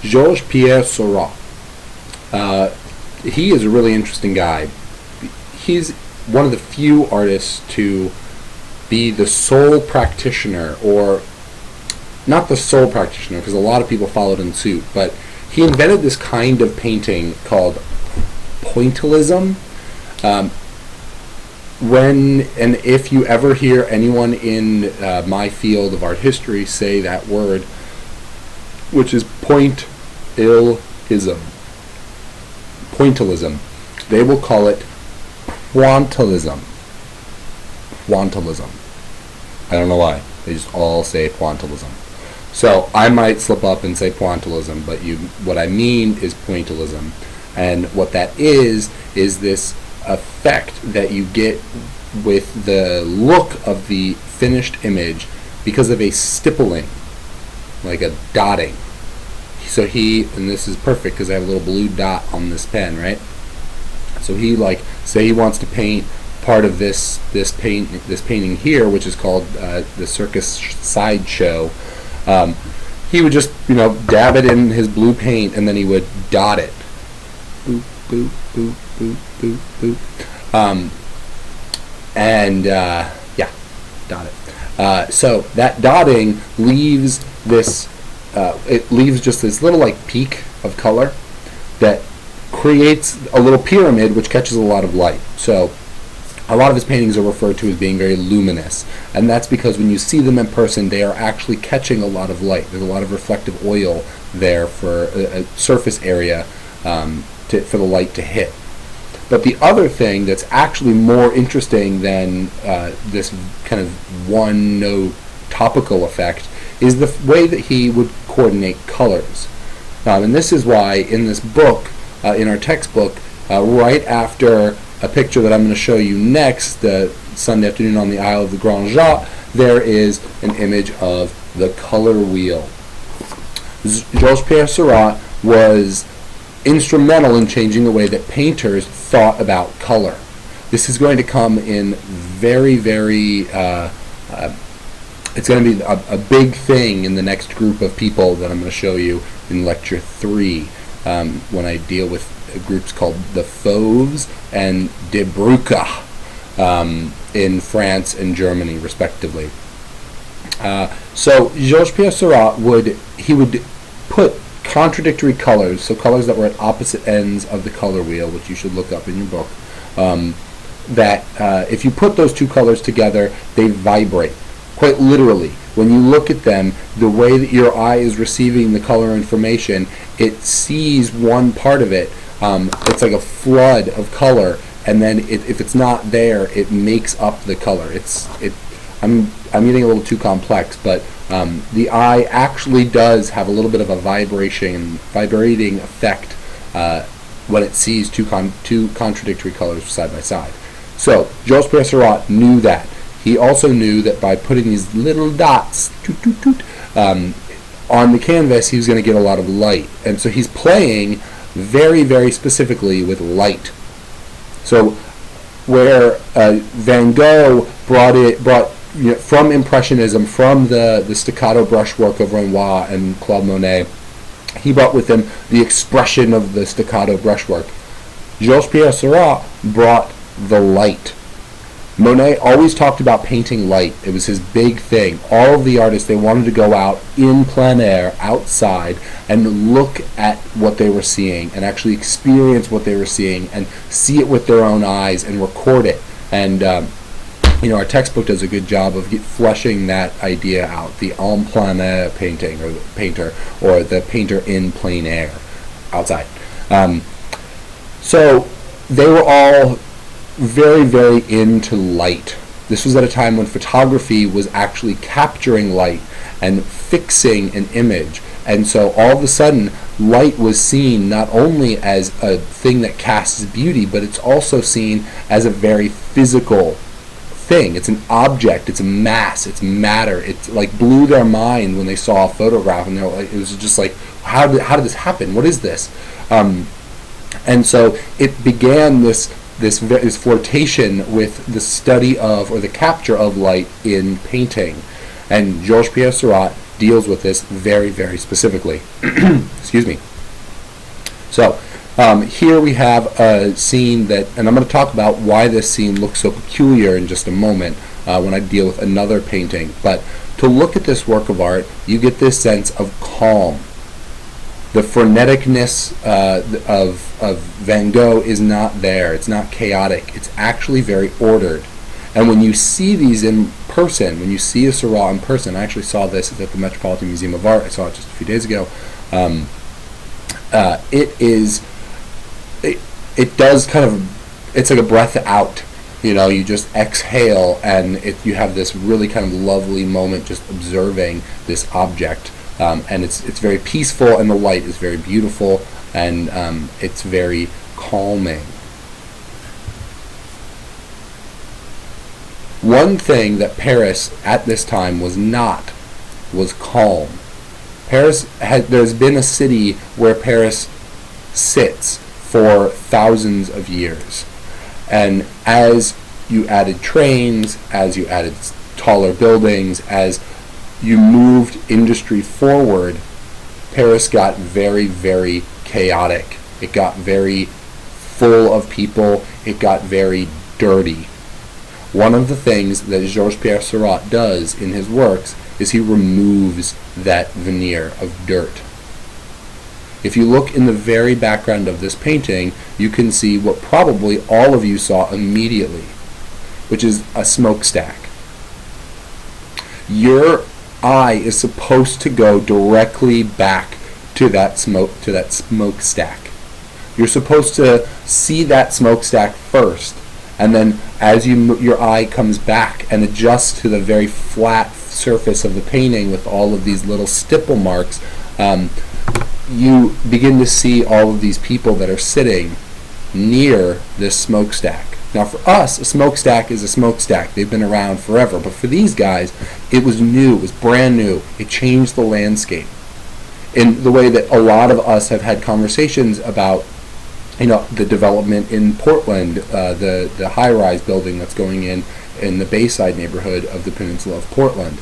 Georges-Pierre Seurat. He is a really interesting guy. He's one of the few artists to be the sole practitioner, or not the sole practitioner, because a lot of people followed in suit, but he invented this kind of painting called pointillism. When and if you ever hear anyone in my field of art history say that word, which is pointillism, they will call it pointillism. Pointillism. I don't know why. They just all say pointillism. So I might slip up and say pointillism, but what I mean is pointillism. And what that is this effect that you get with the look of the finished image because of a stippling, like a dotting. So and this is perfect because I have a little blue dot on this pen, right? So he, like, say he wants to paint part of this painting here, which is called the Circus Sideshow. He would just, dab it in his blue paint, and then he would dot it. Boop, boop, boop, boop, boop, boop. Dot it. So that dotting leaves this, it leaves just this little, like, peak of color that creates a little pyramid which catches a lot of light. So a lot of his paintings are referred to as being very luminous, and that's because when you see them in person, they are actually catching a lot of light. There's a lot of reflective oil there for a surface area for the light to hit. But the other thing that's actually more interesting than this kind of one-note topical effect is the way that he would coordinate colors. And this is why in this book, in our textbook, right after a picture that I'm going to show you next, the Sunday afternoon on the Isle of the Grand Jatte, there is an image of the color wheel. Georges-Pierre Seurat was instrumental in changing the way that painters thought about color. This is going to come in very, very, it's going to be a big thing in the next group of people that I'm going to show you in Lecture 3, when I deal with groups called the Fauves and De Broca in France and Germany, respectively. So Georges-Pierre Seurat would put contradictory colors, so colors that were at opposite ends of the color wheel, which you should look up in your book, that if you put those two colors together, they vibrate. Quite literally, when you look at them, the way that your eye is receiving the color information, it sees one part of it. It's like a flood of color, and then if it's not there, it makes up the color. I'm getting a little too complex, but the eye actually does have a little bit of a vibrating effect when it sees two contradictory colors side by side. So Georges-Pierre Seurat knew that. He also knew that by putting these little dots on the canvas, he was going to get a lot of light, and so he's playing very, very specifically with light. So where Van Gogh brought from Impressionism, from the staccato brushwork of Renoir and Claude Monet, he brought with him the expression of the staccato brushwork. Georges-Pierre Seurat brought the light. Monet always talked about painting light. It was his big thing. All of the artists, they wanted to go out in plein air, outside, and look at what they were seeing and actually experience what they were seeing and see it with their own eyes and record it. And our textbook does a good job of fleshing that idea out, the en plein air painting, or the painter, or the painter in plein air, outside. So they were all very, very into light. This was at a time when photography was actually capturing light and fixing an image. And so all of a sudden, light was seen not only as a thing that casts beauty, but it's also seen as a very physical thing. It's an object, it's a mass, it's matter. It like blew their mind when they saw a photograph, and it was just like, how did this happen? What is this? And so it began this flirtation with the study of, or the capture of light in painting. And Georges-Pierre Seurat deals with this very, very specifically. Excuse me. So here we have a scene that, and I'm going to talk about why this scene looks so peculiar in just a moment when I deal with another painting. But to look at this work of art, you get this sense of calm. The freneticness of Van Gogh is not there. It's not chaotic. It's actually very ordered. And when you see these in person, when you see a Seurat in person, I actually saw this at the Metropolitan Museum of Art. I saw it just a few days ago. It does kind of, it's like a breath out. You know, you just exhale, and you have this really kind of lovely moment just observing this object. And it's very peaceful, and the light is very beautiful, and it's very calming. One thing that Paris at this time was not was calm. There's been a city where Paris sits for thousands of years, and as you added trains, as you added taller buildings, as you moved industry forward, Paris got very, very chaotic. It got very full of people. It got very dirty. One of the things that Georges-Pierre Seurat does in his works is he removes that veneer of dirt. If you look in the very background of this painting, you can see what probably all of you saw immediately, which is a smokestack. Your eye is supposed to go directly back to that smokestack. You're supposed to see that smokestack first, and then as your eye comes back and adjusts to the very flat surface of the painting with all of these little stipple marks, you begin to see all of these people that are sitting near this smokestack. Now for us, a smokestack is a smokestack. They've been around forever. But for these guys, it was new. It was brand new. It changed the landscape in the way that a lot of us have had conversations about, you know, the development in Portland, the high-rise building that's going in the Bayside neighborhood of the peninsula of Portland.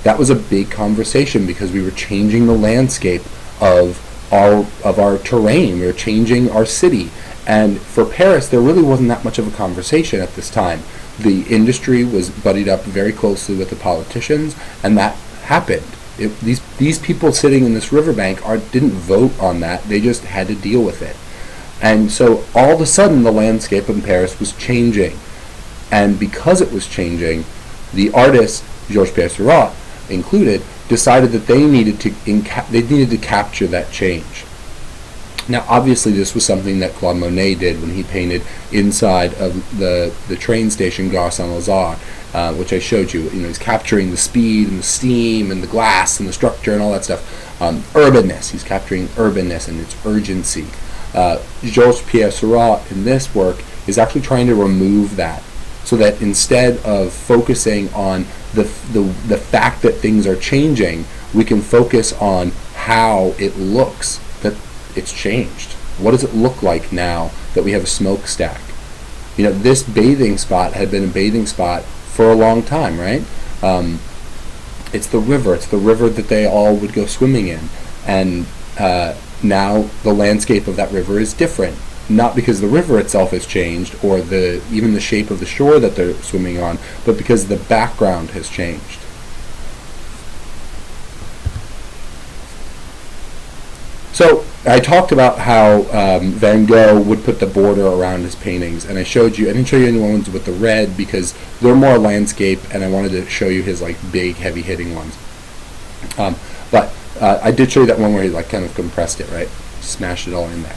That was a big conversation because we were changing the landscape of our terrain. We were changing our city. And for Paris, there really wasn't that much of a conversation at this time. The industry was buddied up very closely with the politicians, and that happened. These people sitting in this riverbank didn't vote on that. They just had to deal with it. And so all of a sudden, the landscape in Paris was changing. And because it was changing, the artists, Georges-Pierre Seurat included, decided that they needed to capture that change. Now, obviously, this was something that Claude Monet did when he painted inside of the train station Gare Saint-Lazare, which I showed you. You know, he's capturing the speed and the steam and the glass and the structure and all that stuff. Urbanness. He's capturing urbanness and its urgency. Georges-Pierre Seurat in this work is actually trying to remove that, so that instead of focusing on the fact that things are changing, we can focus on how it looks that it's changed. What does it look like now that we have a smokestack? You know, this bathing spot had been a bathing spot for a long time, right? It's the river. It's the river that they all would go swimming in. And now the landscape of that river is different. Not because the river itself has changed, or even the shape of the shore that they're swimming on, but because the background has changed. So I talked about how Van Gogh would put the border around his paintings, and I didn't show you any ones with the red because they're more landscape, and I wanted to show you his like big, heavy-hitting ones. But I did show you that one where he like kind of compressed it, right? Smashed it all in there.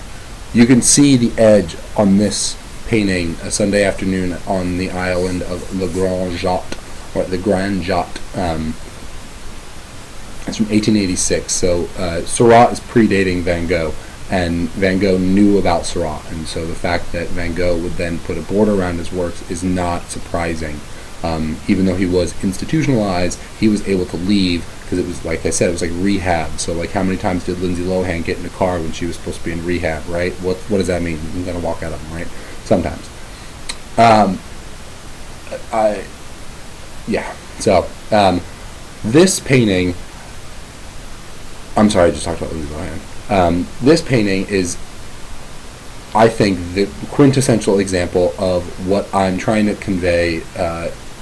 You can see the edge on this painting a Sunday afternoon on the island of Le Grand Jatte, or the Grand Jatte. It's from 1886, so Seurat is predating Van Gogh, and Van Gogh knew about Seurat, and so the fact that Van Gogh would then put a border around his works is not surprising. Even though he was institutionalized, he was able to leave because it was, like I said, it was like rehab. So like how many times did Lindsay Lohan get in a car when she was supposed to be in rehab, right? What does that mean? You gotta walk out of them, right? Sometimes. So this painting I'm sorry, I just talked about Louis Lohan. This painting is, I think, the quintessential example of what I'm trying to convey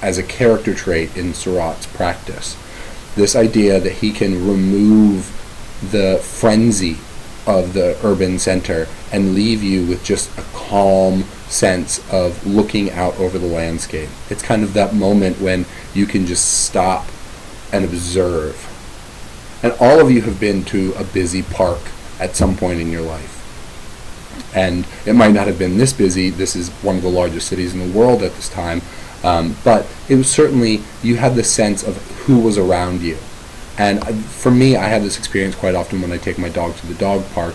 as a character trait in Seurat's practice. This idea that he can remove the frenzy of the urban center and leave you with just a calm sense of looking out over the landscape. It's kind of that moment when you can just stop and observe. And all of you have been to a busy park at some point in your life. And it might not have been this busy. This is one of the largest cities in the world at this time. But it was certainly, you had the sense of who was around you. And for me, I have this experience quite often when I take my dog to the dog park,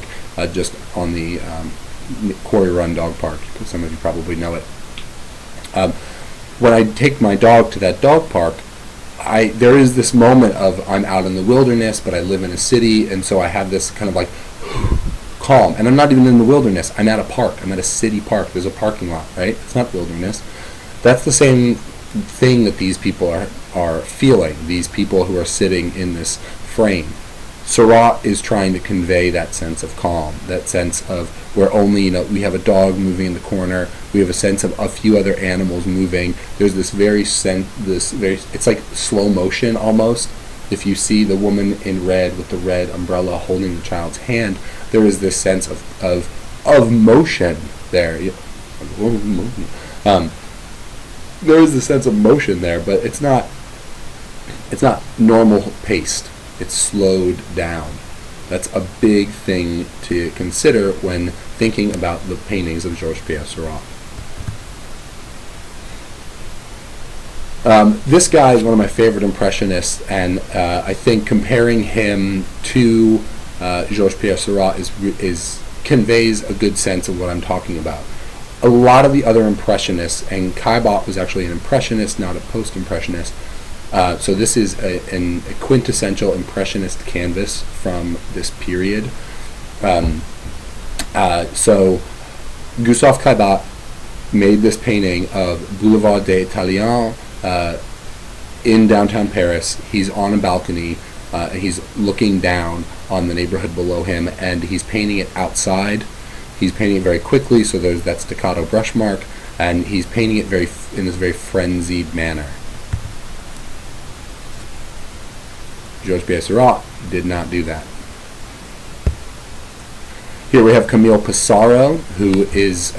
just on the Quarry Run Dog Park, because some of you probably know it. When I take my dog to that dog park, there is this moment of I'm out in the wilderness, but I live in a city, and so I have this kind of like calm. And I'm not even in the wilderness. I'm at a park. I'm at a city park. There's a parking lot, right? It's not wilderness. That's the same thing that these people are feeling, these people who are sitting in this frame. Seurat is trying to convey that sense of calm, that sense of where only, we have a dog moving in the corner, we have a sense of a few other animals moving. There's this it's like slow motion almost. If you see the woman in red with the red umbrella holding the child's hand, there is this sense of motion there. There is this sense of motion there, but it's not normal paced. It's slowed down. That's a big thing to consider when thinking about the paintings of Georges Pierre Seurat. This guy is one of my favorite impressionists, and I think comparing him to Georges Pierre Seurat conveys a good sense of what I'm talking about. A lot of the other impressionists, and Caillebotte was actually an impressionist, not a post-impressionist. So this is a quintessential impressionist canvas from this period. So Gustave Caillebotte made this painting of Boulevard des Italiens in downtown Paris. He's on a balcony. He's looking down on the neighborhood below him, and he's painting it outside. He's painting it very quickly, so there's that staccato brush mark, and he's painting it in this very frenzied manner. Georges Pierre Seurat did not do that. Here we have Camille Pissarro, who is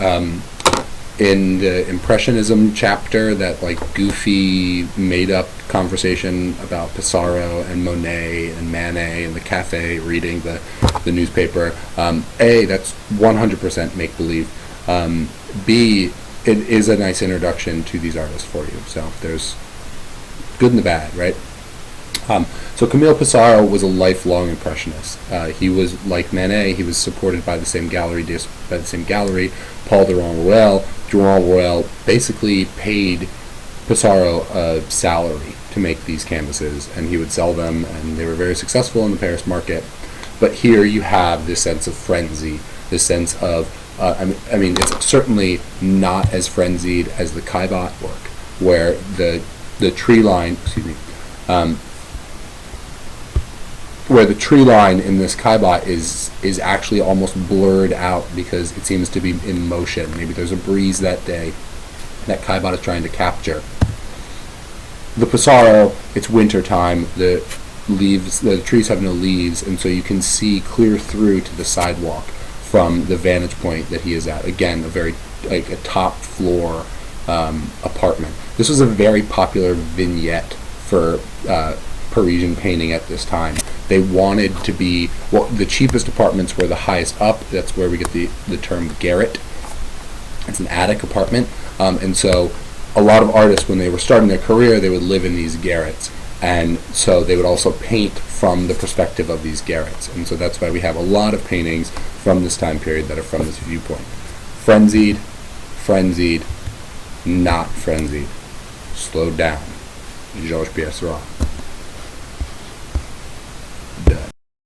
in the Impressionism chapter, that like goofy, made-up conversation about Pissarro and Monet and Manet in the cafe reading the newspaper. That's 100% make-believe. B, it is a nice introduction to these artists for you. So there's good and the bad, right? So Camille Pissarro was a lifelong impressionist. He was like Manet. He was supported by the same gallery, Paul Durand-Ruel. Durand-Ruel basically paid Pissarro a salary to make these canvases, and he would sell them, and they were very successful in the Paris market. But here you have this sense of frenzy, this sense of, it's certainly not as frenzied as the Caillebotte work, where the tree line, where the tree line in this Caillebotte is actually almost blurred out because it seems to be in motion. Maybe there's a breeze that day that Caillebotte is trying to capture. The Pissarro, it's winter time. The trees have no leaves, and so you can see clear through to the sidewalk from the vantage point that he is at. Again, a top floor apartment. This was a very popular vignette for Parisian painting at this time. They wanted to be, the cheapest apartments were the highest up. That's where we get the term garret. It's an attic apartment. And so a lot of artists, when they were starting their career, they would live in these garrets. And so they would also paint from the perspective of these garrets. And so that's why we have a lot of paintings from this time period that are from this viewpoint. Frenzied, not frenzied. Slowed down. Georges Pierre Seurat.